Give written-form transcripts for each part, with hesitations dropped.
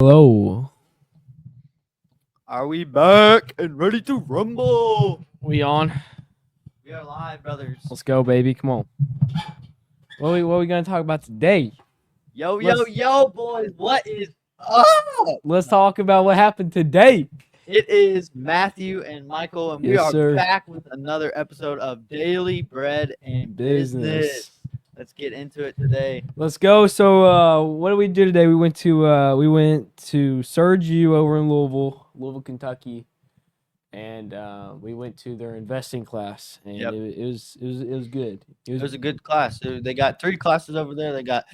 Hello. Are we back and ready to rumble? We on? We are live, brothers. Let's go, baby. Come on. What we gonna talk about today? Yo, boys. What is up? Let's talk about what happened today. It is Matthew and Michael, and we Yes, are sir. back with another episode of Daily Bread and Business. Let's get into it today. Let's go. So, what did we do today? We went to SurgeU over in Louisville, Kentucky, and we went to their investing class, and Yep. it was good. It was a good class. They got 3 classes over there. They got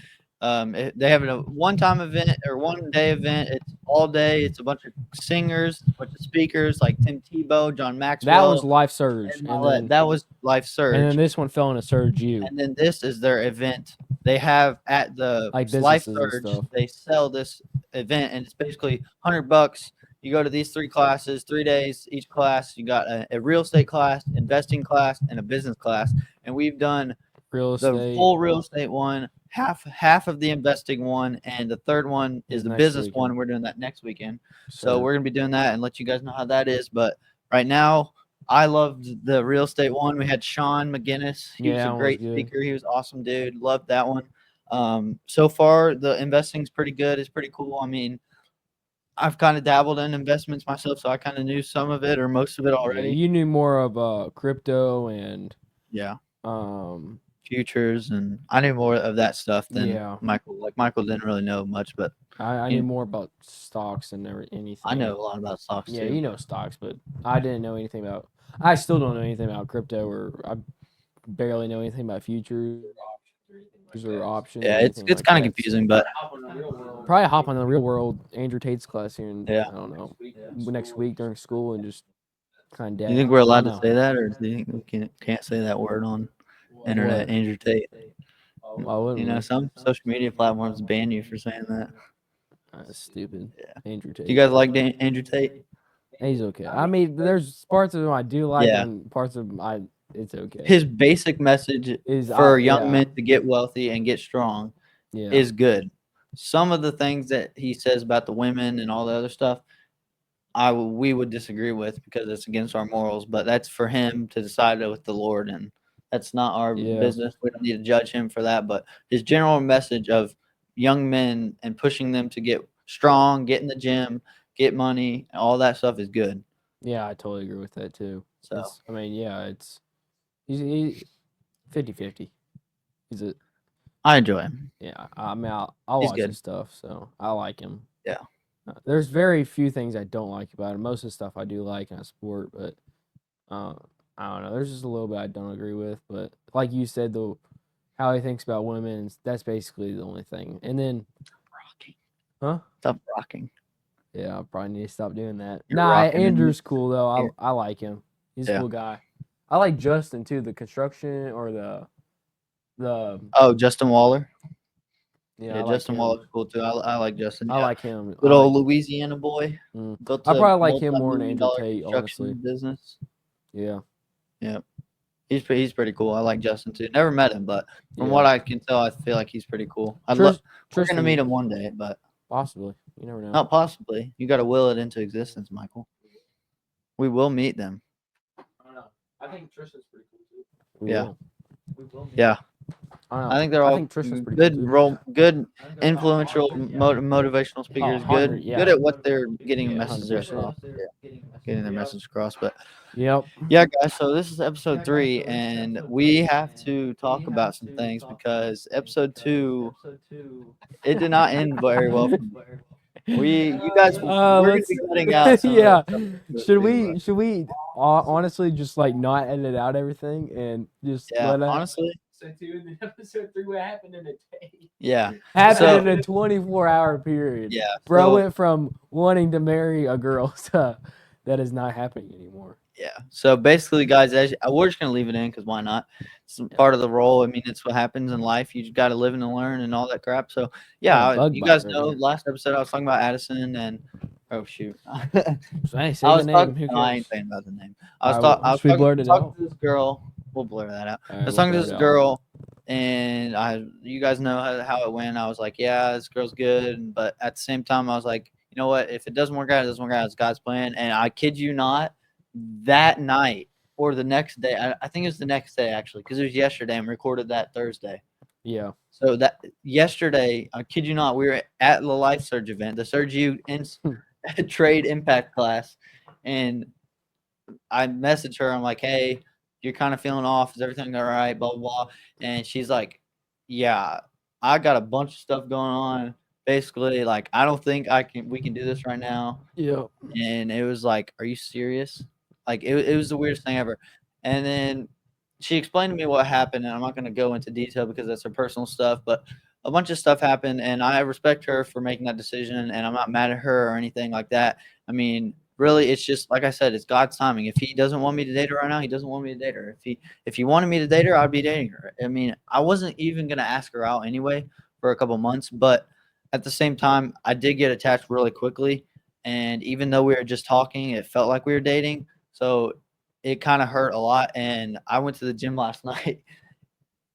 they have a one-time event or one-day event. It's all day. It's a bunch of singers, a bunch of speakers like Tim Tebow, John That Maxwell. was Life Surge, That was Life Surge. and then this one fell into SurgeU. And then this is their event. They have at the Like Life businesses and Surge, stuff. they sell this event, and it's basically $100. You go to these 3 classes, 3 days each class. You got a real estate class, investing class, and a business class. And we've done Real the estate. full real estate one, half of the investing one, and the third one is the Next business weekend. one. We're doing that next weekend. So we're gonna be doing that and let you guys know how that is. But right now, I loved the real estate one. We had Sean McGinnis. He was Yeah, that a one great was good. speaker. He was awesome, dude. Loved that one. So far, the investing's pretty good. It's pretty cool. I mean, I've kind of dabbled in investments myself, so I kind of knew some of it or most of it Yeah, already. you knew more of crypto and Yeah. um Futures, and I knew more of that stuff than Yeah. Michael. Like Michael didn't really know much, but I You- knew more about stocks and anything. I know a lot about stocks Yeah, too. you know stocks, but I didn't know anything about. I still don't know anything about crypto, or I barely know anything about futures or options. Yeah, or it's anything like kind of that, confusing, but Probably hop on the real world Andrew Tate's class here, and Yeah. I don't know, next week during school, and just kind of. you think we're allowed to say that, or do you think we can't say that word on internet? What? Andrew Tate. Why wouldn't You know, we? some social media platforms ban you for saying that. That's stupid. Yeah. Andrew Tate. Do you guys like Andrew Tate? He's okay. I mean, there's parts of him I do like, Yeah. and parts of him it's okay. His basic message Is for young yeah. men to get wealthy and get strong Yeah. is good. Some of the things that he says about the women and all the other stuff, we would disagree with because it's against our morals. But that's for him to decide with the Lord, and that's not our Yeah. business. We don't need to judge him for that. But his general message of young men and pushing them to get strong, get in the gym, get money, all that stuff is good. Yeah, I totally agree with that too. So I mean, yeah, he's 50-50. He's a I enjoy him. yeah. I mean, I'll He's watch good. his stuff, so I like him. Yeah. There's very few things I don't like about him. Most of the stuff I do like and I support, but I don't know. There's just a little bit I don't agree with. But like you said, though, how he thinks about women, that's basically the only thing. And then, Rocking. huh? Stop rocking. Yeah, I probably need to stop doing that. You're Nah, rocking in Andrew's cool though. Yeah. I like him. He's a Yeah. cool guy. I like Justin too. The construction or the Oh, Justin Waller. yeah, Yeah, I like Justin him. Waller's cool too. I like Justin. I yeah. like him. Good I old like, Louisiana boy. Mm. Built I a probably like him more than Andrew multi-million-dollar Tate, construction honestly. business. Yeah. He's pretty cool. I like Justin too. Never met him, but from Yeah. what I can tell, I feel like he's pretty cool. We're Tristan, gonna meet him one day, but possibly. You never know. not possibly. You got to will it into existence, Michael. We will meet them. I don't know. I think Tristan's pretty cool too. Yeah. We will. Yeah. I don't know. I think they're all Tristan's pretty good, cool too. good, influential, motivational speakers. 100, yeah. Good at what they're getting Yeah, messages 100%. across. Getting their message across. But Yep. yeah, guys. So this is episode 3, and we have to talk about some things because episode 2, it did not end very well. You guys, we're gonna be cutting out. Some of Yeah. that stuff Should too, we honestly just like not edit out everything and just but yeah, let it honestly, episode 2 and then episode 3 what happened in a day? yeah, Happened in a 24-hour period. yeah. Bro so- went from wanting to marry a girl to that is not happening anymore. Yeah. So basically, guys, we're just gonna leave it in because why not? It's part of the role. I mean, it's what happens in life. You just got to live and learn and all that crap. So Got a yeah, bug you bite guys right know here. last episode I was talking about Addison and oh shoot, So, hey, say I the was name. talking. Who No, I ain't cares? saying about the name. I was, Alright, I was should we talking, blurt it talking out? to this girl. We'll blur that out. Alright, I was we'll talking to blurt this it out. girl, and you guys know how it went. I was like, yeah, this girl's good, but at the same time, I was like, you know what? If it doesn't work out, it doesn't work out. It's God's plan. And I kid you not, that night or the next day, I think it was the next day actually, because it was yesterday and recorded that Thursday. Yeah. So that yesterday, I kid you not, we were at the Life Surge event, the SurgeU trade impact class, and I messaged her. I'm like, hey, you're kind of feeling off. Is everything all right? Blah, blah, blah. And she's like, yeah, I got a bunch of stuff going on. Basically, like, I don't think we can do this right now. Yeah. And it was like, are you serious? Like, it was the weirdest thing ever. And then she explained to me what happened, and I'm not going to go into detail because that's her personal stuff, but a bunch of stuff happened, and I respect her for making that decision, and I'm not mad at her or anything like that. I mean, really, it's just like I said, it's God's timing. If He doesn't want me to date her right now, He doesn't want me to date her. If He wanted me to date her, I'd be dating her. I mean, I wasn't even gonna ask her out anyway for a couple months, but at the same time, I did get attached really quickly, and even though we were just talking, it felt like we were dating. So it kind of hurt a lot. And I went to the gym last night,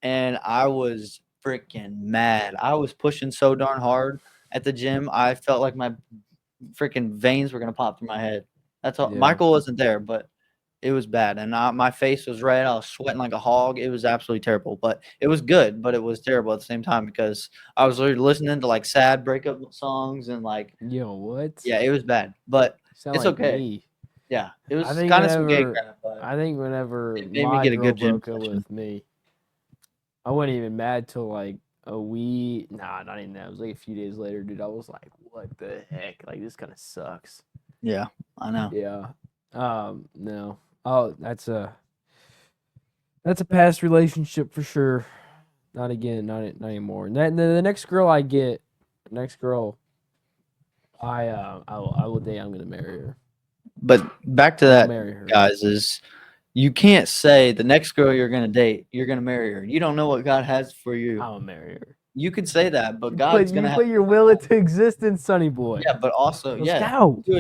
and I was freaking mad. I was pushing so darn hard at the gym. I felt like my freaking veins were gonna pop through my head. That's all. Yeah. Michael wasn't there, but it was bad, and my face was red. I was sweating like a hog. It was absolutely terrible, but it was good, but it was terrible at the same time because I was literally listening to like sad breakup songs and like, Yo, what? yeah, it was bad, but Sound it's like okay. me. Yeah, it I was think kind of some gay whenever crap, but I think whenever it made me my get a girl good gym broke up session. with me, I wasn't even mad till like a week. Nah, not even that. It was like a few days later, dude. I was like, what the heck? Like, this kind of sucks. Yeah, I know. Yeah. No. Oh, that's a past relationship for sure. Not again. Not anymore. And the next girl I get, next girl I will date. I'm gonna marry her. But back to I'll that, marry her. guys, is you can't say the next girl you're gonna date, you're gonna marry her. You don't know what God has for you. I'll marry her. You could say that, but You God's gonna have put your will into existence, Sonny boy. yeah, but also Let's yeah, go. to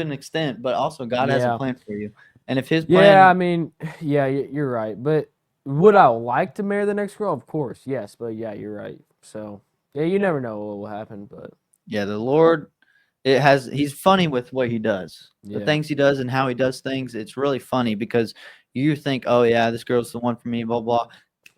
an extent, but also God has a Yeah. plan for you. And if His Yeah, plan, I mean, yeah, you're right. But would I like to marry the next girl? Of course, yes. But yeah, you're right. So yeah, you never know what will happen. But yeah, the Lord, He's funny with what He does, the yeah, things He does and how He does things. It's really funny because you think, oh yeah, this girl's the one for me, blah blah.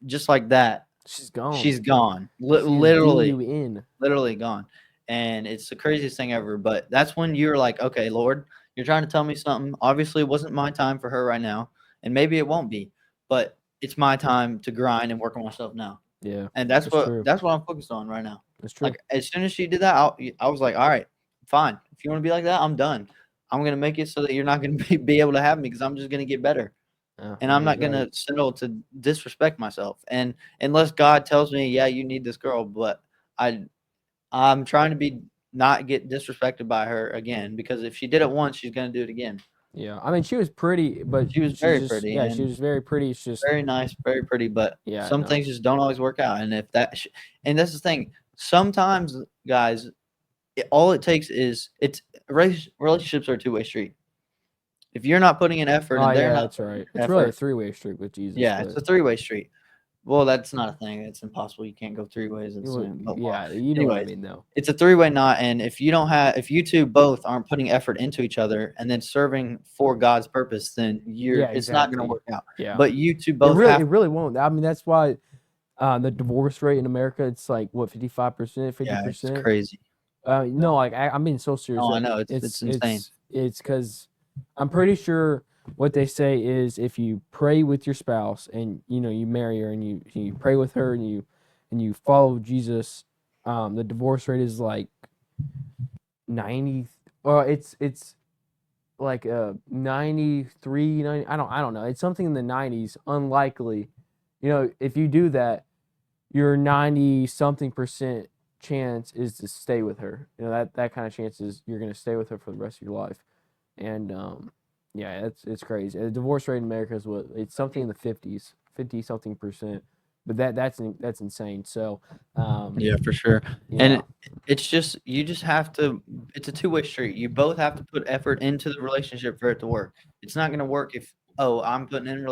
Just like that, she's gone. she's gone, She is literally. you in. Literally gone. And it's the craziest thing ever. But that's when you're like, okay, Lord, you're trying to tell me something. Obviously, it wasn't my time for her right now. And maybe it won't be. But it's my time to grind and work on myself now. Yeah, And that's true. that's what I'm focused on right now. That's true. Like as soon as she did that, I was like, all right, fine. If you want to be like that, I'm done. I'm gonna make it so that you're not gonna be able to have me because I'm just gonna get better. And I'm not gonna settle to disrespect myself. And unless God tells me, yeah, you need this girl, but I'm trying to be not get disrespected by her again because if she did it once, she's gonna do it again. Yeah, I mean, she was pretty, but She was very pretty. Yeah, and she was very pretty. It's just very nice, very pretty, but yeah, some no. things just don't always work out. And if that, and that's the thing. Sometimes, guys, all it takes is relationships are a two-way street. If you're not putting in effort Oh and they're yeah, not that's putting right. in It's really a effort, three-way street with Jesus. yeah, it's a three-way street. Well, that's not a thing. It's impossible. You can't go three ways at the same. But Yeah, you know what I anyways, mean, though. it's a three-way knot, and if you two both aren't putting effort into each other and then serving for God's purpose, then Yeah, it's not going to exactly. work out. Yeah, But you two it both really, have. it really won't. I mean, that's why the divorce rate in America, it's like what 55%, Yeah, it's 50%. crazy. No, like I'm being so serious. Oh, I know it's insane. It's because I'm pretty sure what they say is if you pray with your spouse and you marry her and you pray with her and you follow Jesus, the divorce rate is like 90. It's like 93, 90. I don't know. It's something in the 90s. Unlikely, if you do that, your 90 something percent chance is to stay with her. That kind of chance is you're going to stay with her for the rest of your life. And yeah, it's crazy. The divorce rate in America is it's something in the 50s, 50 something percent. But that's insane. So Yeah, for sure. yeah. And it's just you just have to. It's a two-way street. You both have to put effort into the relationship for it to work. It's not going to work if I'm putting in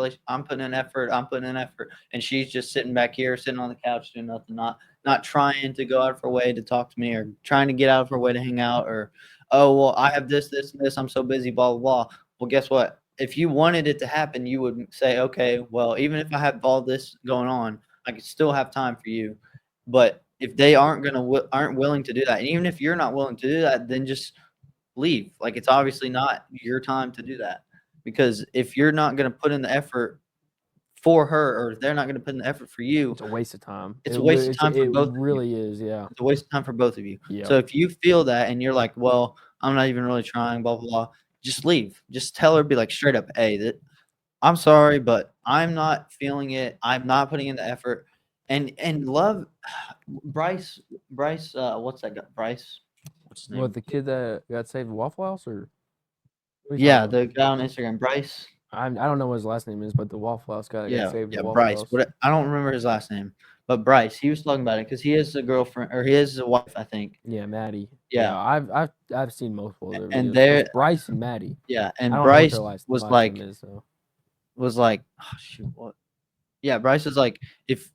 effort, and she's just sitting back here, sitting on the couch, doing nothing. Not not trying to go out of her way to talk to me or trying to get out of her way to hang out or, oh, well, I have this, this, and this. I'm so busy, blah, blah, blah. Well, guess what? If you wanted it to happen, you would say, okay, well, even if I have all this going on, I could still have time for you. But if they aren't willing to do that, and even if you're not willing to do that, then just leave. Like, it's obviously not your time to do that. Because if you're not going to put in the effort for her, or they're not going to put in the effort for you, It's a waste of time. it's a waste of time for It both of you. really is, yeah. It's a waste of time for both of you. Yeah. So if you feel that and you're like, well, I'm not even really trying, blah, blah, blah, just leave. Just tell her, be like straight up, hey, I'm sorry, but I'm not feeling it. I'm not putting in the effort. And love Bryce, what's that guy? Bryce? What's his name? What, the kid that got saved at Waffle House, or? What are you Yeah, talking about? the guy on Instagram, Bryce. I don't know what his last name is, but the Waffle House guy that got saved at Waffle Bryce. House. I don't remember his last name, but Bryce. He was talking about it because he has a girlfriend, or he has a wife, I think. Yeah, Maddie. Yeah. I've seen multiple of their videos. And It's Bryce and Maddie. Yeah, I and don't Bryce know what their was last like, name is, though. oh shoot, what? Yeah, Bryce is like, if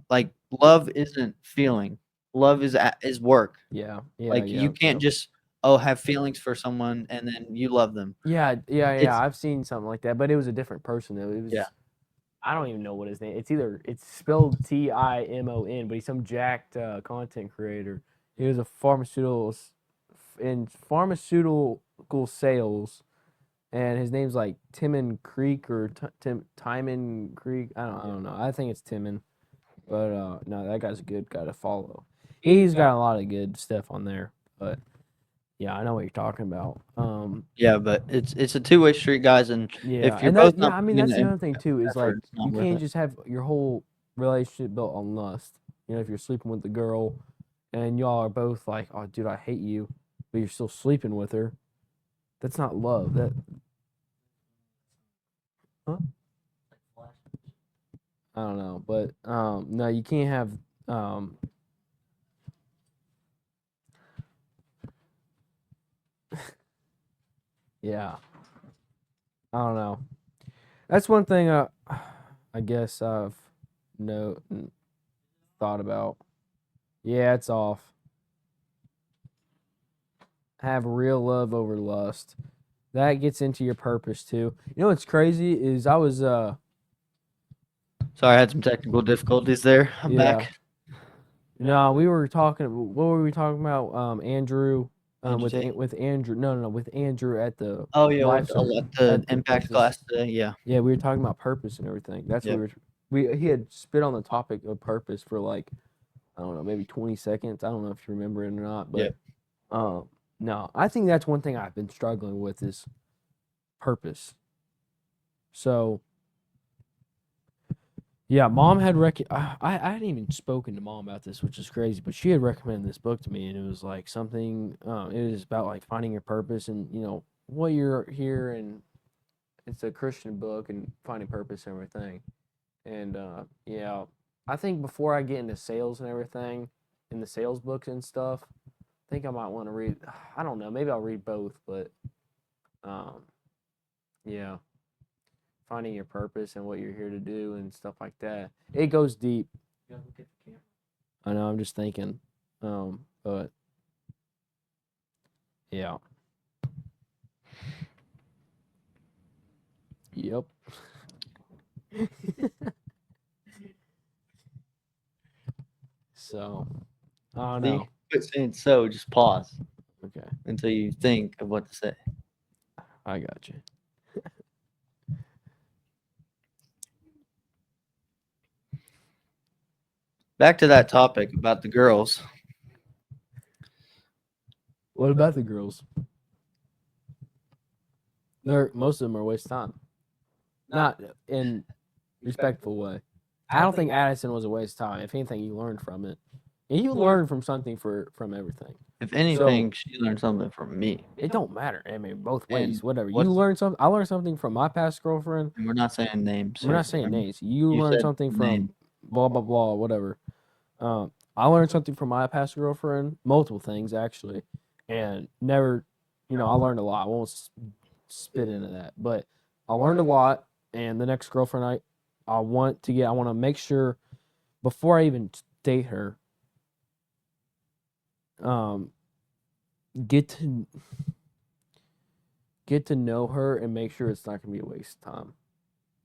like love isn't feeling, love is work. Yeah, Like you can't just have feelings for someone and then you love them. Yeah. It's- I've seen something like that, but it was a different person though. It was. Yeah. I don't even know what his name. It's spelled Timon, but he's some jacked content creator. He was a pharmaceutical sales, and his name's like Timon Creek or Timon Creek. I don't know. I think it's Timon, but no, that guy's a good guy to follow. He's got a lot of good stuff on there, but yeah, I know what you're talking about. Yeah, but it's a two-way street, guys, and Yeah, if you're and both that, yeah, not I mean, putting in that's the another thing too. Is like effort, it's not you worth can't it. just have your whole relationship built on lust. You know, if you're sleeping with the girl, and y'all are both like, "Oh, dude, I hate you," but you're still sleeping with her. That's not love. That. Huh? I don't know, but no, you can't have yeah. I don't know. That's one thing I guess I've thought about. Yeah, it's off. Have real love over lust. That gets into your purpose too. You know what's crazy is I was Sorry, I had some technical difficulties there. I'm back. No, we were talking. What were we talking about? Andrew. Andrew Tate. With Andrew. No, with Andrew at the. Oh yeah, life at the impact Purpose. class today. Yeah. Yeah, we were talking about purpose and everything. That's Yep. what he had spit on the topic of purpose for like, I don't know, maybe 20 seconds. I don't know if you remember it or not, but no, I think that's one thing I've been struggling with is purpose. So yeah, Mom had I hadn't even spoken to Mom about this, which is crazy, but she had recommended this book to me, and it was like something. It was about like finding your purpose and what you're here, and it's a Christian book and finding purpose and everything. And yeah, I think before I get into sales and everything, in the sales books and stuff, I think I might want to read. I don't know, maybe I'll read both, but yeah. Finding your purpose and what you're here to do and stuff like that. It goes deep. I know, I'm just thinking. But yeah. Yep. So, I don't know. Quit saying so. Just pause. Okay. Until you think of what to say. I got you. Back to that topic about the girls. What about the girls? Most of them are a waste of time. Not in respectful way. I don't think Addison was a waste of time. If anything, you learned from it. And you learn from something from everything. If anything, she learned something from me. It don't matter. I mean, both ways, And whatever. You learn something. I learned something from my past girlfriend. And we're not saying names. We're not saying names. You learned something from blah, blah, blah, whatever. I learned something from my past girlfriend. Multiple things, actually. And never, I learned a lot. I won't spit into that. But I learned a lot. And the next girlfriend I want to make sure, before I even date her, um, get to get to know her and make sure it's not gonna be a waste of time.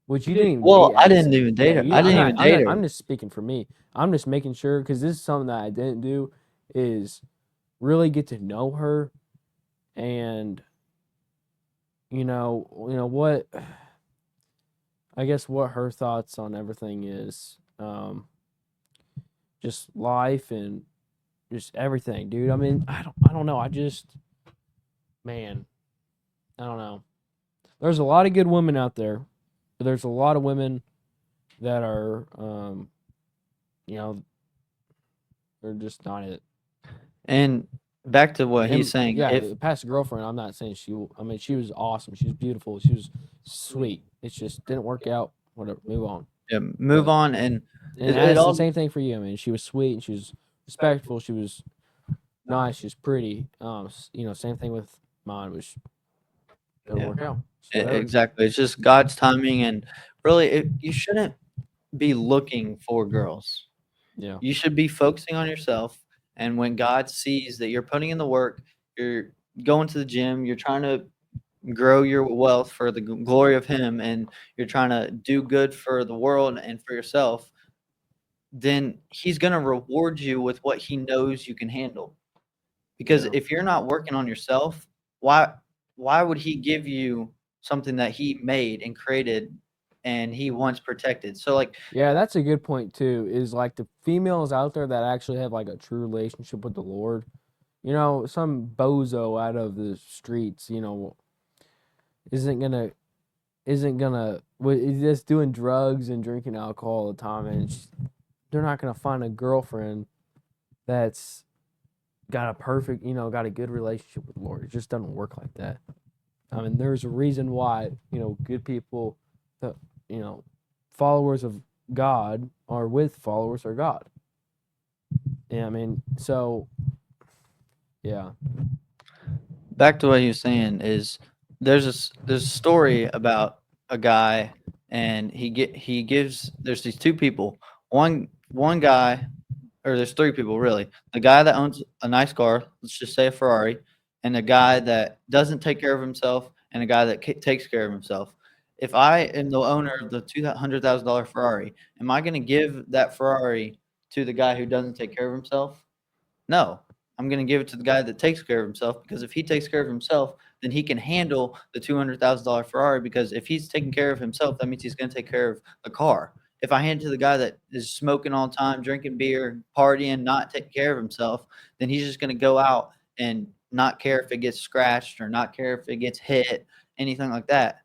Which you didn't even Well, date I as didn't even date yeah. her. You I I'm didn't not even I'm date not her. I'm just speaking for me. I'm just making sure because this is something that I didn't do is really get to know her and what I guess what her thoughts on everything is. Just life and just everything, dude. I mean, I don't know. I just man, I don't know. There's a lot of good women out there, but there's a lot of women that are you know, they're just not it. And back to what he's And saying, yeah, if the past girlfriend, I'm not saying she. I mean, she was awesome. She was beautiful. She was sweet. It just didn't work out. Whatever, move on. move But on, and and it that's the all same thing for you. I mean, she was sweet and she was respectful. She was nice. She was pretty. Same thing with mine, which didn't yeah, work out. So whatever. exactly. It's just God's timing, and really, you shouldn't be looking for girls. Yeah. You should be focusing on yourself. And when God sees that you're putting in the work, you're going to the gym, you're trying to grow your wealth for the glory of Him, and you're trying to do good for the world and for yourself, then He's going to reward you with what He knows you can handle. Because Yeah. if you're not working on yourself, why would He give you something that He made and created and He wants protected? So like, Yeah, that's a good point too. Is like the females out there that actually have like a true relationship with the Lord. Some bozo out of the streets, isn't gonna is just doing drugs and drinking alcohol all the time, and they're not gonna find a girlfriend that's got a perfect, got a good relationship with the Lord. It just doesn't work like that. I mean, there's a reason why good people, the followers of God are with followers of God. Yeah, I mean, so yeah, back to what he was saying is there's a story about a guy, and he gives there's these two people. One guy, or there's three people really. The guy that owns a nice car, let's just say a Ferrari, and a guy that doesn't take care of himself, and a guy that takes care of himself. If I am the owner of the $200,000 Ferrari, am I going to give that Ferrari to the guy who doesn't take care of himself? No, I'm going to give it to the guy that takes care of himself, because if he takes care of himself, then he can handle the $200,000 Ferrari, because if he's taking care of himself, that means he's going to take care of the car. If I hand it to the guy that is smoking all the time, drinking beer, partying, not taking care of himself, then he's just going to go out and not care if it gets scratched or not care if it gets hit, anything like that.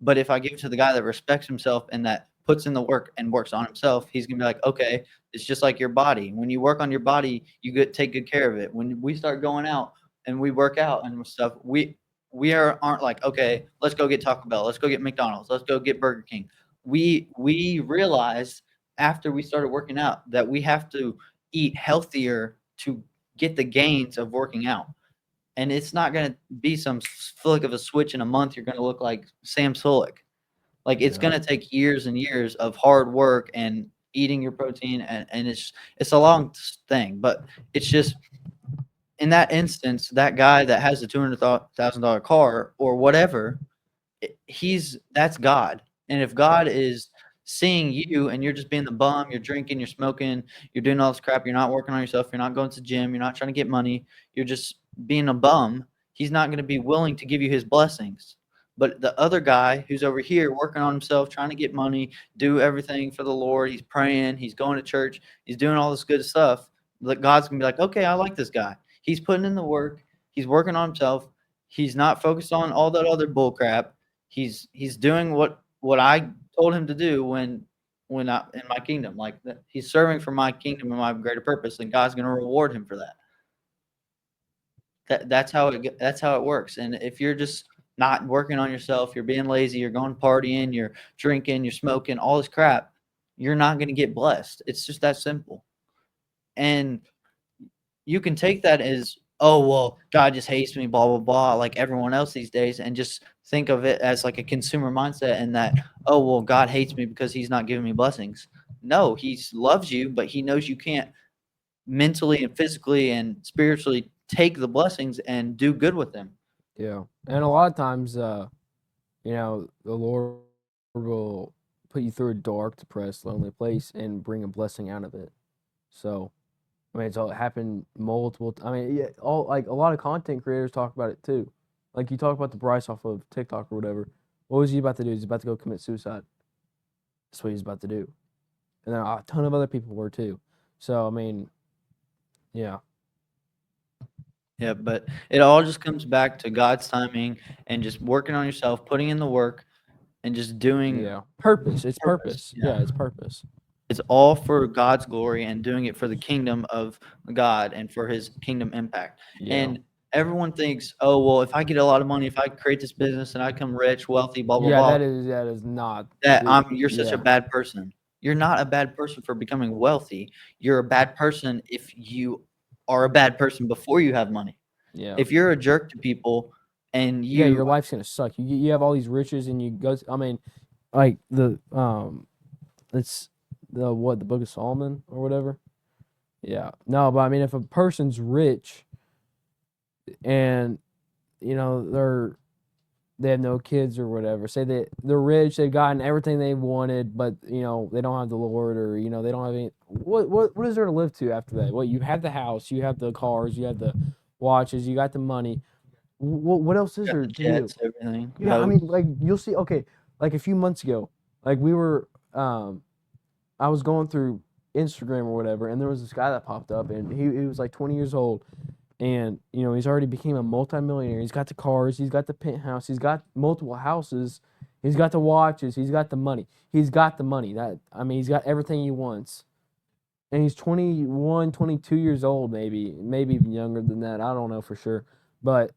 But if I give it to the guy that respects himself and that puts in the work and works on himself, he's going to be like, okay, it's just like your body. When you work on your body, you take good care of it. When we start going out and we work out and stuff, aren't like, okay, let's go get Taco Bell, let's go get McDonald's, let's go get Burger King. We realized after we started working out that we have to eat healthier to get the gains of working out. And it's not going to be some flick of a switch in a month. You're going to look like Sam Sulek. Like, it's yeah, gonna take years and years of hard work and eating your protein, and it's a long thing, but it's just in that instance, that guy that has the $200,000 car or whatever, that's God. And if God is seeing you and you're just being the bum, you're drinking, you're smoking, you're doing all this crap, you're not working on yourself, you're not going to the gym, you're not trying to get money, you're just being a bum, he's not going to be willing to give you his blessings. But the other guy who's over here working on himself, trying to get money, do everything for the Lord, he's praying, he's going to church, he's doing all this good stuff. God's going to be like, okay, I like this guy. He's putting in the work, he's working on himself, he's not focused on all that other bull crap. He's doing what I told him to do when I in my kingdom, like he's serving for my kingdom and my greater purpose, and God's going to reward him for that. That's how it works. And if you're just not working on yourself, you're being lazy, you're going partying, you're drinking, you're smoking, all this crap, you're not going to get blessed. It's just that simple. And you can take that as, oh, well, God just hates me, blah, blah, blah, like everyone else these days, and just think of it as like a consumer mindset, and that, oh, well, God hates me because he's not giving me blessings. No, he loves you, but he knows you can't mentally and physically and spiritually take the blessings and do good with them. Yeah. And a lot of times, the Lord will put you through a dark, depressed, lonely place and bring a blessing out of it. So, I mean, it's all happened multiple. I mean, yeah, all like a lot of content creators talk about it too. Like you talk about the Bryce off of TikTok or whatever. What was he about to do? He's about to go commit suicide. That's what he's about to do. And then a ton of other people were too. So, I mean, yeah. Yeah, but it all just comes back to God's timing and just working on yourself, putting in the work, and just doing Yeah. Purpose. It's purpose. purpose. Yeah, it's purpose. It's all for God's glory and doing it for the kingdom of God and for His kingdom impact. Yeah. And everyone thinks, oh, well, if I get a lot of money, if I create this business and I become rich, wealthy, blah blah Yeah, blah, that is not that the you're such a yeah. bad person. You're not a bad person for becoming wealthy. You're a bad person if you are a bad person before you have money. Yeah. If you're a jerk to people and Yeah, you your life's gonna suck. You have all these riches and you go. I mean, like it's the Book of Solomon or whatever. Yeah, no, but I mean, if a person's rich and they have no kids or whatever, say that they're rich, they've gotten everything they wanted, but they don't have the Lord, or they don't have any. What is there to live to after that? Well, you have the house, you have the cars, you have the watches, you got the money. What else is got there the to do? jets, everything. Yeah, I mean, like you'll see. Okay, like a few months ago, like we were, I was going through Instagram or whatever, and there was this guy that popped up, and he was like 20 years old, and he's already became a multimillionaire. He's got the cars, he's got the penthouse, he's got multiple houses, he's got the watches, he's got the money. He's got the money. He's got everything he wants. And he's 21, 22 years old, maybe even younger than that. I don't know for sure. But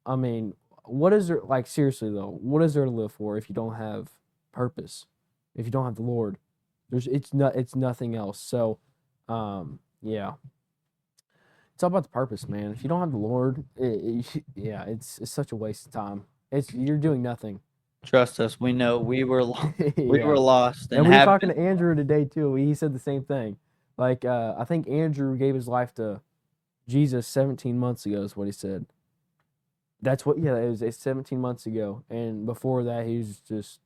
I mean, what is there, like, seriously though, what is there to live for if you don't have purpose? If you don't have the Lord? It's nothing else. So, yeah. It's all about the purpose, man. If you don't have the Lord, yeah, it's such a waste of time. You're doing nothing. Trust us, we know we were we Yeah. were lost And and we were have talking been. to Andrew today too. He said the same thing. Like, I think Andrew gave his life to Jesus 17 months ago, is what he said. That's what, yeah, it's 17 months ago. And before that, he was just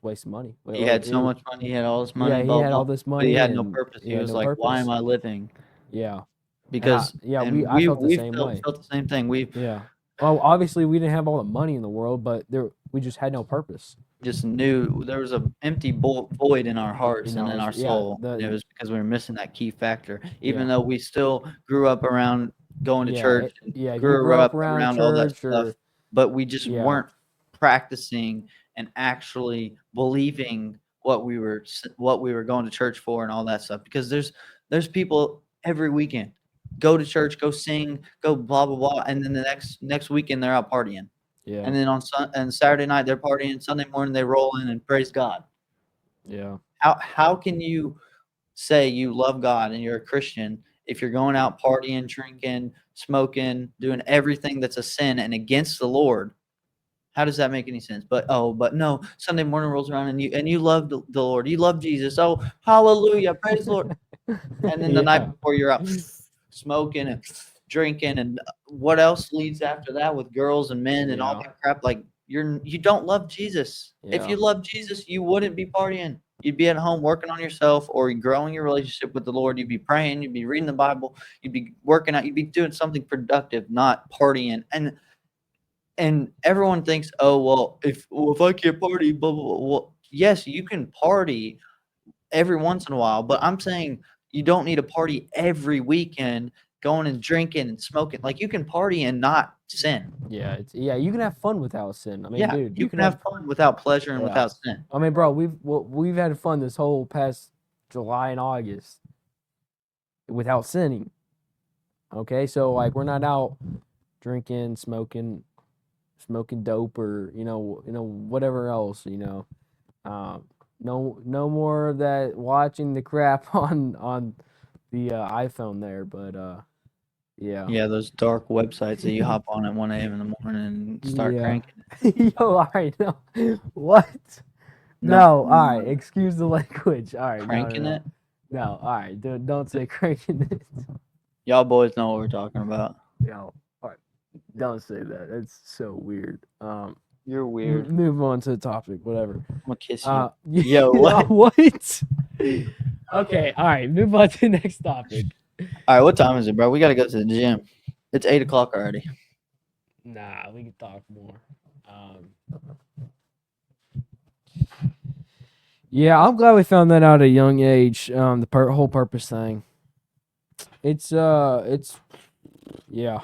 wasting money. He had so much money, he had all this money, Yeah, he blah had blah, all this but he money had no and purpose. he He had was no like, "Why am purpose. I living?" Yeah. Because and I felt the we same way. felt the same thing. We Yeah. Well, obviously we didn't have all the money in the world, but we just had no purpose. just knew there was an empty void in our hearts and in our Yeah, soul. And it was because we were missing that key factor. Even yeah. though we still grew up around going to church and Yeah, if you grew grew up up around around all that church stuff, or but we just yeah. weren't practicing and actually believing what we were going to church for and all that stuff. Because there's people every weekend go to church, go sing, go blah blah blah, and then the next weekend they're out partying. Yeah. And then and Saturday night they're partying. Sunday morning they roll in and praise God. Yeah. How can you say you love God and you're a Christian if you're going out partying, drinking, smoking, doing everything that's a sin and against the Lord? How does that make any sense? But no, Sunday morning rolls around and you love the Lord. You love Jesus. Oh, hallelujah, praise the Lord. And then the night Yeah. before you're out smoking and drinking and what else leads after that with girls and men and all Yeah. that crap, like you don't love Jesus. If Yeah. you love Jesus, you wouldn't be partying. You'd be at home working on yourself or growing your relationship with the Lord. You'd be praying, you'd be reading the Bible, you'd be working out, you'd be doing something productive, not partying. And everyone thinks, oh well, if I can't party, blah blah blah. Well, yes, you can party every once in a while, but I'm saying you don't need to party every weekend going and drinking and smoking. Like you can party and not sin. Yeah, you can have fun without sin. I mean, Yeah, dude, you you can can have have fun without pleasure and yeah. without sin. I mean, bro, we've had fun this whole past July and August without sinning. Okay? So like we're not out drinking, smoking dope or whatever else, no more of that watching the crap on the iPhone there, but yeah. Yeah, those dark websites that you hop on at 1 a.m. in the morning and start Yeah. cranking. Yo, all right, no. What? No, No, all right, excuse the language. All right, no, no, cranking no. it. No, all right, don't say crankiness. Y'all boys know what we're talking about. Yo, all right, don't say that. That's so weird. You're weird. Move on to the topic, whatever. I'm gonna kiss you. Yo, Yeah, what? what? Okay, all right, move on to the next topic. All right, what time is it, bro? We gotta go to the gym. It's 8 o'clock already. Nah, we can talk more. Um, yeah, I'm glad we found that out at a young age. The whole purpose thing. It's yeah.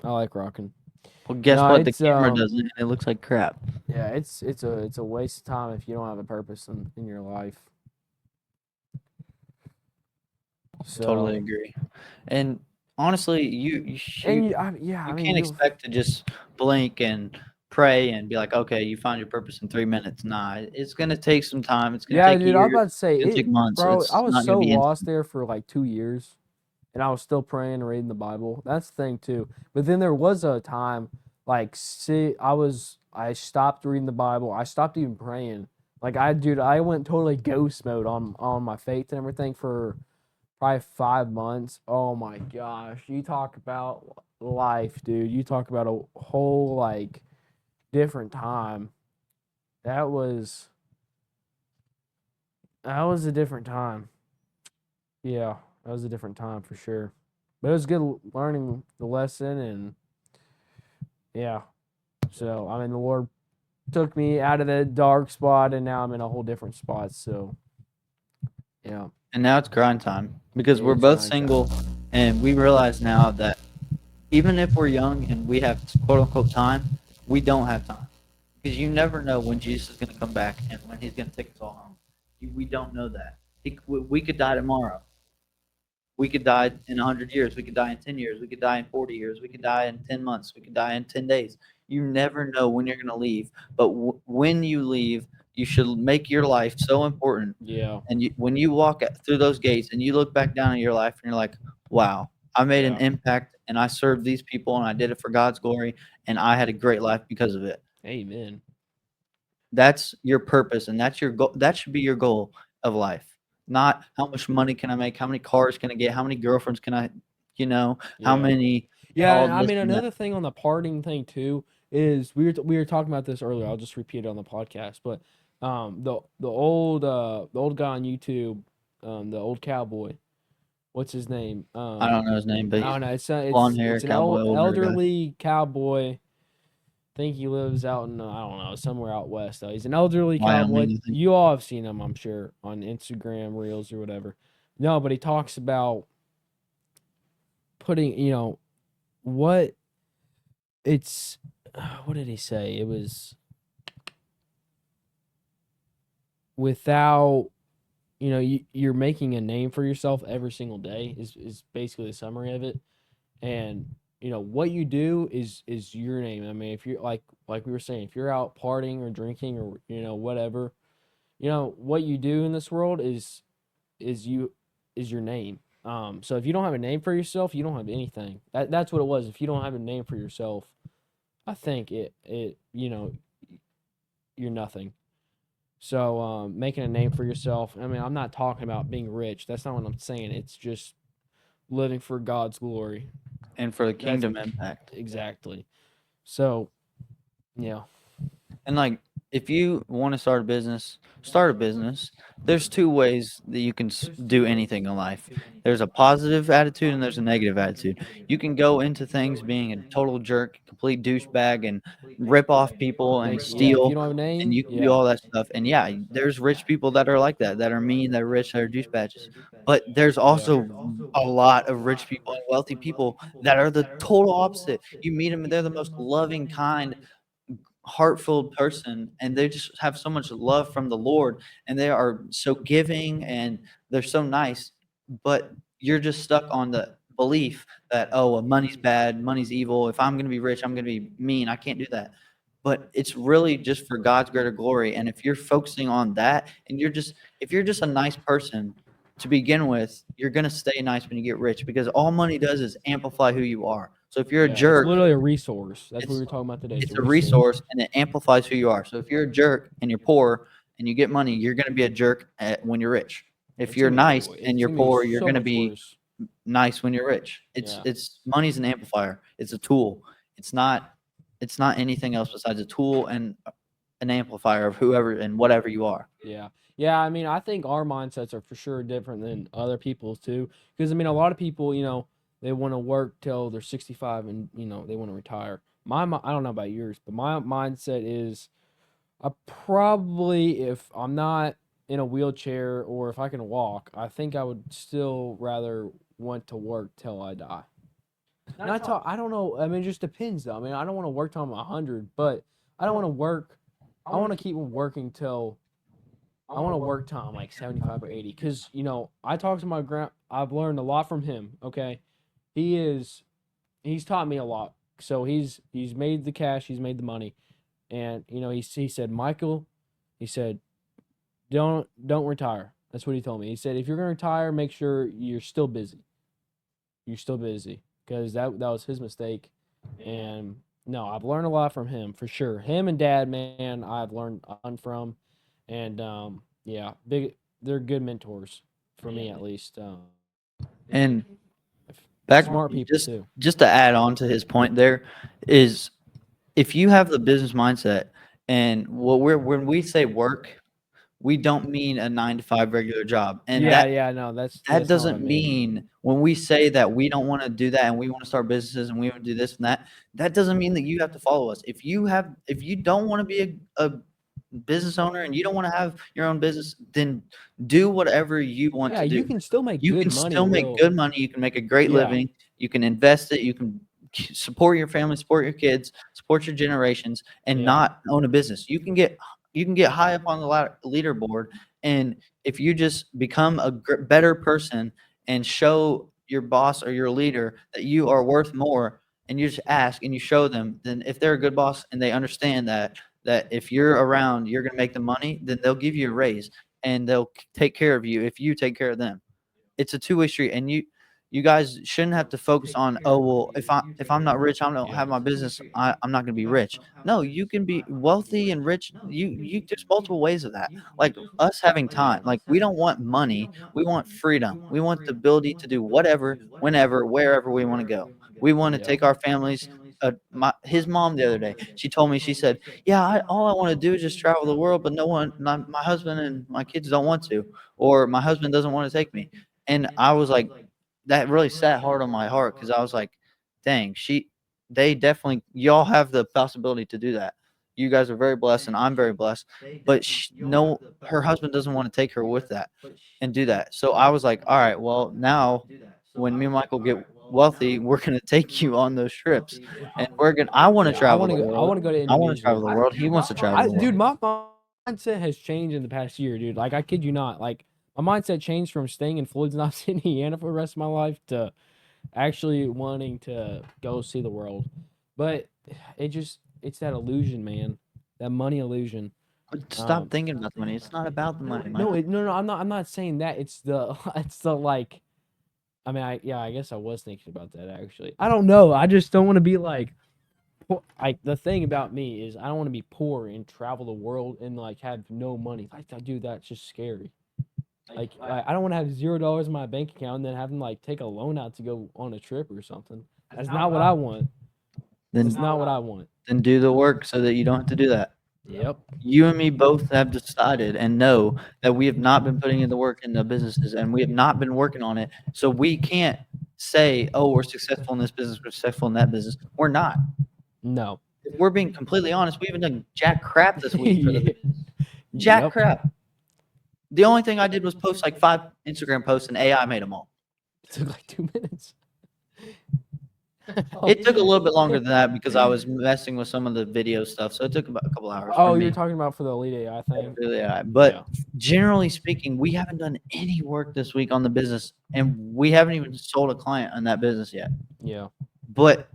I like rocking. Well, guess No, what? The it's camera doesn't, and it looks like crap. yeah, it's a waste of time if you don't have a purpose in your life. Totally So agree. And honestly, and yeah, you I mean can't expect to just blink and pray and be like, okay, you found your purpose in 3 minutes. Nah, it's gonna take some time. It's gonna yeah, take dude. I was years. about to say It's gonna take it, months. bro. I It's was not gonna so be lost instant. there for like 2 years, and I was still praying and reading the Bible. That's the thing too. But then there was a time like see, I stopped reading the Bible. I stopped even praying. Like I went totally ghost mode on my faith and everything for probably 5 months. Oh my gosh, you talk about life, dude. You talk about a whole like different time. That was that was a different time. Yeah, that was a different time for sure. But it was good learning the lesson and yeah. So I mean the Lord took me out of the dark spot and now I'm in a whole different spot. So yeah, And now it's grind time because we're it's both grind time. single, and we realize now that even if we're young and we have quote unquote time, we don't have time because you never know when Jesus is gonna come back and when He's gonna take us all home. We don't know that. We could die tomorrow. We could die in 100 years. We could die in 10 years. We could die in 40 years. We could die in 10 months. We could die in 10 days. You never know when you're going to leave. But when you leave, you should make your life so important. Yeah, And when you walk through those gates and you look back down at your life and you're like, wow, I made an yeah. impact and I served these people and I did it for God's glory and I had a great life because of it. Amen. That's your purpose, and that's your goal. That should be your goal of life. Not how much money can I make, how many cars can I get, how many girlfriends can I, how Yeah. many, Yeah, all and I this mean and that. another thing on the parting thing too is we were talking about this earlier. I'll just repeat it on the podcast, but the old guy on YouTube, the old cowboy, what's his name? I don't know his name, but I he's don't know. It's blonde it's hair, an cowboy, older guy. elderly cowboy. I think he lives out in I don't know somewhere out west though. He's an elderly cowboy. Wyoming, I think. You all have seen him, I'm sure, on Instagram reels or whatever. No, but he talks about putting what it's what did he say? It was without you're making a name for yourself every single day is basically the summary of it. And what you do is your name. I mean, if you're like we were saying, if you're out partying or drinking or whatever, what you do in this world is you is your name. So if you don't have a name for yourself, you don't have anything. That's what it was. If you don't have a name for yourself, I think it you're nothing. So making a name for yourself. I mean, I'm not talking about being rich. That's not what I'm saying. It's just living for God's glory. And for the That's kingdom impact. exactly. So yeah, And like, if you want to start a business, start a business. There's two ways that you can do anything in life. There's a positive attitude and there's a negative attitude. You can go into things being a total jerk, complete douchebag, and rip off people and if you steal, don't have a and name, you can do yeah, all that stuff. And yeah, there's rich people that are like that, that are mean, that are rich, that are douchebags. But there's also a lot of rich people and wealthy people that are the total opposite. You meet them, and they're the most loving, kind, heartful person, and they just have so much love from the Lord, and they are so giving and they're so nice. But you're just stuck on the belief that, oh, well, money's bad, money's evil. If I'm going to be rich, I'm going to be mean. I can't do that. But it's really just for God's greater glory. And if you're focusing on that, and if you're just a nice person to begin with, you're going to stay nice when you get rich, because all money does is amplify who you are. So if you're a yeah, it's jerk, literally a resource. That's what we it's were talking about today. It's a it's a resource. resource and it amplifies who you are. So if you're a jerk and you're poor and you get money, you're going to be a jerk when you're rich. If It's you're gonna be nice and it's you're gonna be poor, you're so going to much be worse. nice when you're rich. Yeah. It's money's an amplifier. It's a tool. It's not anything else besides a tool and an amplifier of whoever and whatever you are. Yeah. Yeah, I mean, I think our mindsets are for sure different than other people's too. Because I mean, a lot of people, they want to work till they're 65 and they want to retire. I don't know about yours, but my mindset is I probably, if I'm not in a wheelchair or if I can walk, I think I would still rather want to work till I die. Not till I don't know. I mean, it just depends though. I mean, I don't want to work till I'm 100, but I don't want to work. I want to keep working till I want to work till I'm like 75 or 80. Because I talked to my grand. I've learned a lot from him. Okay, he is. He's taught me a lot. So he's made the cash. He's made the money, and he said, Michael, he said, don't retire. That's what he told me. He said, if you're gonna retire, make sure you're still busy. You're still busy because that was his mistake. And no, I've learned a lot from him for sure. Him and Dad, man, I've learned a ton from, and yeah, they're good mentors for me at least. And back Smart people too. just to add on to his point, there is, if you have the business mindset, and when we say work, we don't mean a 9 to 5 regular job, and Yeah, no, that that's not what I doesn't mean. mean, when we say that we don't want to do that and we want to start businesses and we want to do this and that, that doesn't mean that you have to follow us. If you don't want to be a business owner and you don't want to have your own business, then do whatever you want Yeah, to you do. can still make You good can money. still make good money. You can make a great Yeah. living. You can invest it. You can support your family, support your kids, support your generations, and Yeah. not own a business. You can get high up on the leaderboard, and if you just become a better person and show your boss or your leader that you are worth more, and you just ask and you show them, then if they're a good boss and they understand that if you're around, you're going to make the money, then they'll give you a raise and they'll take care of you if you take care of them. It's a two-way street, and you guys shouldn't have to focus on, oh well, if I'm not rich, I don't have my business, I'm not going to be rich. No, you can be wealthy and rich. You there's multiple ways of that. Like us having time. Like, we don't want money, we want freedom. We want the ability to do whatever, whenever, wherever we want to go. We want to take our families. His mom the other day, she told me, she said, yeah, all I want to do is just travel the world, but no one, my husband and my kids don't want to, or my husband doesn't want to take me. And I was like, that really sat hard on my heart, because I was like, dang, they definitely, y'all have the possibility to do that. You guys are very blessed, and I'm very blessed. But no, her husband doesn't want to take her with that and do that. So I was like, all right, well, now when me and Michael get wealthy, we're going to take you on those trips. And I want to Yeah, I travel want the to go. I world. want to go to I want to travel Indonesia. the world. He wants to travel the world. Dude, my mindset has changed in the past year, dude. Like, I kid you not. Like, my mindset changed from staying in Floyd's Knobs, Indiana for the rest of my life to actually wanting to go see the world. But it's that illusion, man. That money illusion. But stop thinking about the money. It's not about the money, No, Michael. no, I'm not saying that. It's the it's the like. I mean, I guess I was thinking about that actually. I don't know. I just don't want to be like. Like, the thing about me is I don't want to be poor and travel the world and like have no money. Like, dude, that's just scary. Like, I don't want to have $0 in my bank account and then have them like take a loan out to go on a trip or something. That's not what I want. That's not what I want. Then do the work so that you don't have to do that. Yep. You and me both have decided and know that we have not been putting in the work in the businesses, and we have not been working on it. So we can't say, oh, we're successful in this business, we're successful in that business. We're not. No. If we're being completely honest, we haven't done jack crap this week for the Yeah. business. Jack Yep. crap. The only thing I did was post like 5 Instagram posts, and AI made them all. It took like 2 minutes. It took a little bit longer than that because I was messing with some of the video stuff, so it took about a couple hours. Oh, for me. you're talking about for the Elite AI thing? Yeah, but Yeah. generally speaking, we haven't done any work this week on the business, and we haven't even sold a client on that business yet. Yeah. But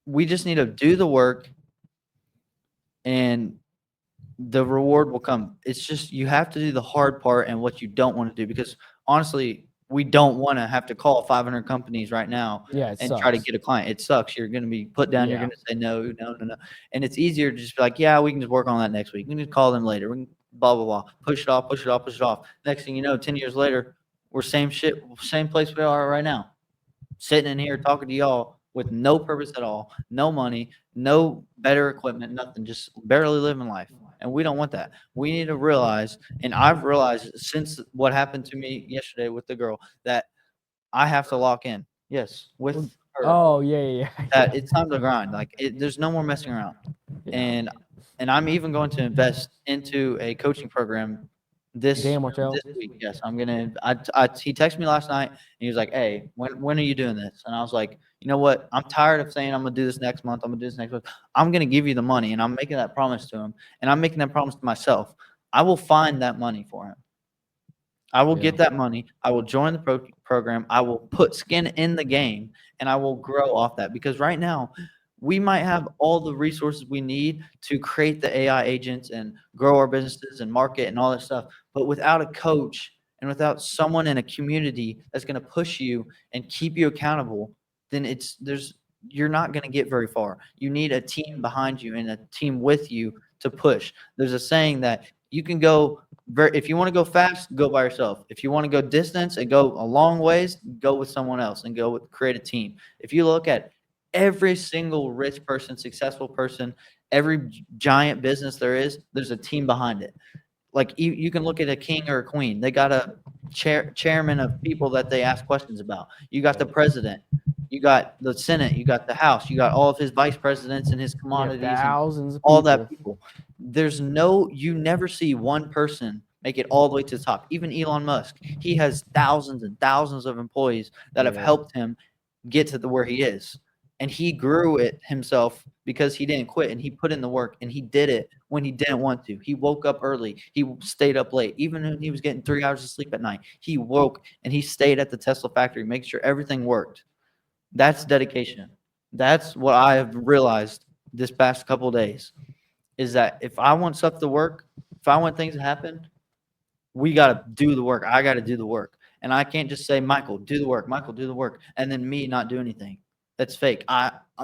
we just need to do the work, and the reward will come. It's just, you have to do the hard part and what you don't want to do, because honestly, we don't want to have to call 500 companies right now Yeah, it and try to sucks. get a client. It sucks. You're going to be put down. You're Yeah. going to say no, no, no, no. And it's easier to just be like, yeah, we can just work on that next week. We can just call them later. We can blah, blah, blah. Push it off, push it off, push it off. Next thing you know, 10 years later, we're same shit, same place we are right now. Sitting in here talking to y'all with no purpose at all, no money, no better equipment, nothing, just barely living life. And we don't want that. We need to realize, and I've realized since what happened to me yesterday with the girl, that I have to lock in. Yes, with her. Oh, yeah. That it's time to grind. Like there's no more messing around. Yeah. And I'm even going to invest into a coaching program this Martell. week. Yes, I'm gonna. He texted me last night and he was like, "Hey, when are you doing this?" And I was like, "You know what? I'm tired of saying I'm gonna do this next month. I'm gonna do this next month. I'm gonna give you the money." And I'm making that promise to him, and I'm making that promise to myself. I will find that money for him. I will get that money. I will join the program. I will put skin in the game, and I will grow off that. Because right now, we might have all the resources we need to create the AI agents and grow our businesses and market and all that stuff. But without a coach and without someone in a community that's going to push you and keep you accountable, then you're not going to get very far. You need a team behind you and a team with you to push. There's a saying that you can go if you want to go fast, go by yourself. If you want to go distance and go a long ways, go with someone else and create a team. If you look at every single rich person, successful person, every giant business there's a team behind it. Like you can look at a king or a queen. They got a chairman of people that they ask questions about. You got the president. You got the Senate. You got the House. You got all of his vice presidents and his commodities and Thousands of all people. that people. You never see one person make it all the way to the top. Even Elon Musk, he has thousands and thousands of employees that have helped him get to where he is. And he grew it himself because he didn't quit and he put in the work and he did it when he didn't want to. He woke up early. He stayed up late. Even when he was getting 3 hours of sleep at night, he woke and he stayed at the Tesla factory, making sure everything worked. That's dedication. That's what I have realized this past couple of days is that if I want stuff to work, if I want things to happen, we got to do the work. I got to do the work. And I can't just say, Michael, do the work. Michael, do the work. And then me not do anything. That's fake.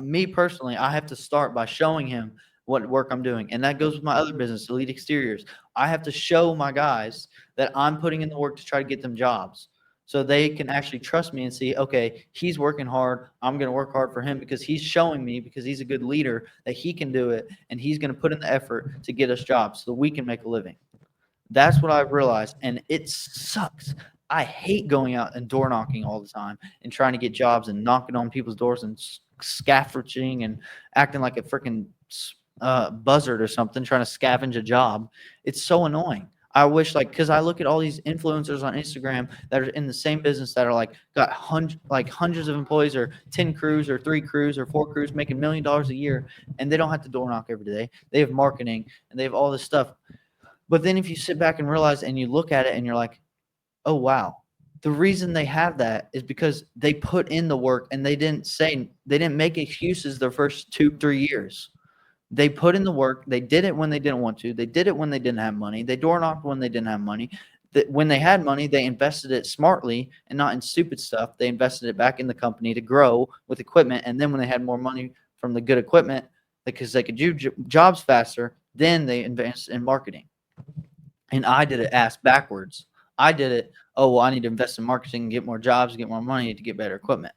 Me personally, I have to start by showing him what work I'm doing. And that goes with my other business, Elite Exteriors. I have to show my guys that I'm putting in the work to try to get them jobs. So they can actually trust me and see, okay, he's working hard. I'm going to work hard for him because he's showing me, because he's a good leader, that he can do it. And he's going to put in the effort to get us jobs so we can make a living. That's what I've realized. And it sucks. I hate going out and door knocking all the time and trying to get jobs and knocking on people's doors and scavenging and acting like a freaking buzzard or something, trying to scavenge a job. It's so annoying. I wish, because I look at all these influencers on Instagram that are in the same business that are got hundreds of employees or 10 crews or 3 crews or 4 crews making $1 million a year, and they don't have to door knock every day. They have marketing and they have all this stuff. But then if you sit back and realize and you look at it and you're like, oh, wow, the reason they have that is because they put in the work and they didn't make excuses their first 2-3 years. They put in the work. They did it when they didn't want to. They did it when they didn't have money. They door knocked when they didn't have money. When they had money, they invested it smartly and not in stupid stuff. They invested it back in the company to grow with equipment. And then when they had more money from the good equipment, because they could do jobs faster, then they invest in marketing. And I did it ass backwards. I did it, oh, well, I need to invest in marketing and get more jobs, get more money to get better equipment.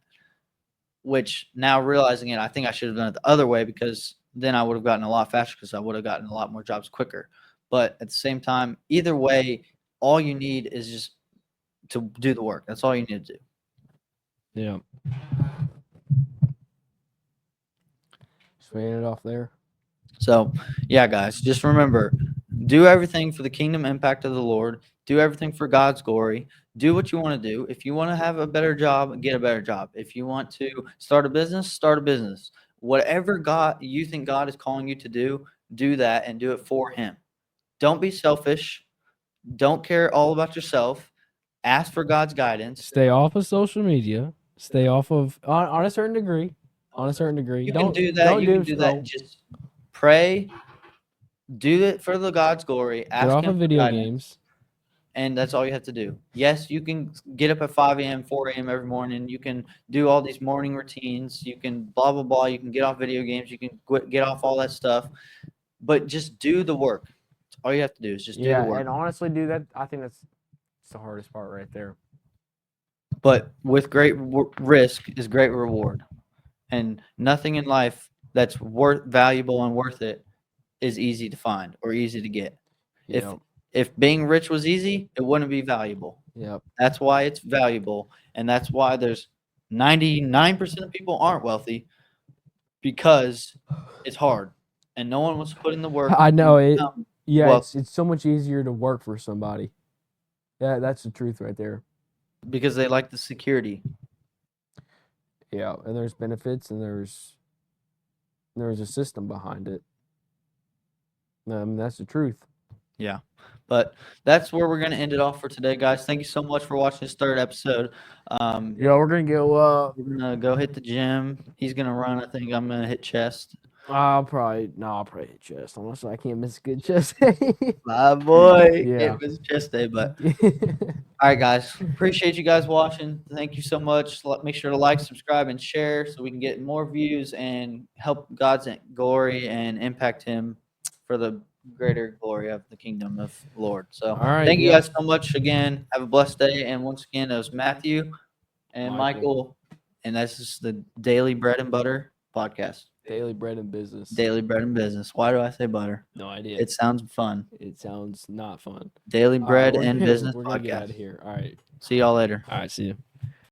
Which now realizing it, I think I should have done it the other way, because then I would have gotten a lot faster because I would have gotten a lot more jobs quicker. But at the same time, either way, all you need is just to do the work. That's all you need to do. Yeah. Just weighing it off there. So, yeah, guys, just remember, do everything for the kingdom impact of the Lord. Do everything for God's glory. Do what you want to do. If you want to have a better job, get a better job. If you want to start a business, start a business. Whatever you think God is calling you to do that and do it for Him. Don't be selfish. Don't care all about yourself. Ask for God's guidance. Stay off of social media. Stay off of on a certain degree. On a certain degree. You can do that. You can do that. Just pray. Do it for the God's glory. Ask Get off Him of for video guidance. games. and that's all you have to do. Yes, you can get up at 5 a.m., 4 a.m. every morning. You can do all these morning routines. You can blah, blah, blah. You can get off video games. You can get off all that stuff. But just do the work. All you have to do is just do the work. And honestly, dude, I think that's the hardest part right there. But with great risk is great reward. And nothing in life that's valuable and worth it is easy to find or easy to get. Yep. If being rich was easy, it wouldn't be valuable. Yep. That's why it's valuable, and that's why there's 99% of people aren't wealthy, because it's hard and no one wants to put in the work. I know it. Yeah, Well, it's so much easier to work for somebody. Yeah, that's the truth right there. because they like the security. Yeah, and there's benefits and there's a system behind it. That's the truth. Yeah. But that's where we're going to end it off for today, guys. Thank you so much for watching this third episode. Yeah, we're gonna go. We're going to go hit the gym. He's going to run. I think I'm going to hit chest. I'll probably hit chest. Unless I can't miss a good chest day. My boy. Yeah. Can't miss chest day, but all right, guys. Appreciate you guys watching. Thank you so much. Make sure to like, subscribe, and share so we can get more views and help God's glory and impact Him for the greater glory of the kingdom of the Lord. So All right, thank you guys so much again. Have a blessed day. And once again, it was Matthew and Michael. And this is the Daily Bread and Butter podcast. Daily bread and business. Daily bread and business. Why do I say butter? No idea. It sounds fun. It sounds not fun. Daily bread All right, and business we're gonna get out podcast. of here. All right. See y'all later. All right. See you.